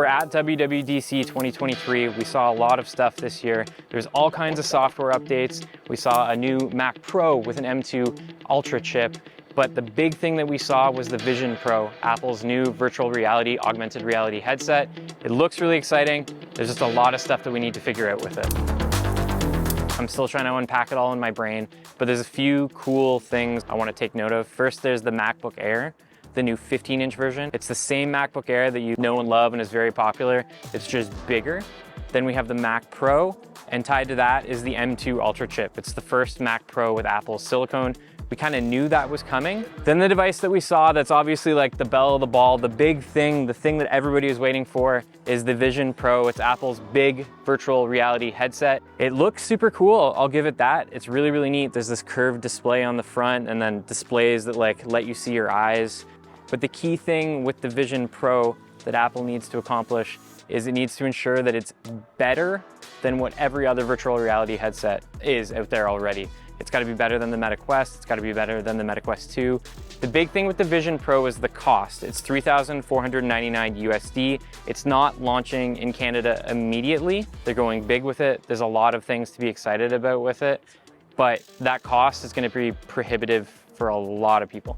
We're at WWDC 2023. We saw a lot of stuff this year. There's all kinds of software updates. We saw a new Mac Pro with an M2 Ultra chip. But the big thing that we saw was the Vision Pro, Apple's new virtual reality, augmented reality headset. It looks really exciting. There's just a lot of stuff that we need to figure out with it. I'm still trying to unpack it all in my brain, but there's a few cool things I want to take note of. First, there's the MacBook Air, the new 15-inch version. It's the same MacBook Air that you know and love and is very popular. It's just bigger. Then we have the Mac Pro, and tied to that is the M2 Ultra chip. It's the first Mac Pro with Apple's silicone. We kind of knew that was coming. Then the device that we saw that's obviously like the belle of the ball, the big thing, the thing that everybody is waiting for is the Vision Pro. It's Apple's big virtual reality headset. It looks super cool, I'll give it that. It's really, really neat. There's this curved display on the front and then displays that like let you see your eyes. But the key thing with the Vision Pro that Apple needs to accomplish is it needs to ensure that it's better than what every other virtual reality headset is out there already. It's got to be better than the Meta Quest. It's got to be better than the Meta Quest 2. The big thing with the Vision Pro is the cost. It's $3,499 USD. It's not launching in Canada immediately. They're going big with it. There's a lot of things to be excited about with it, but that cost is going to be prohibitive for a lot of people.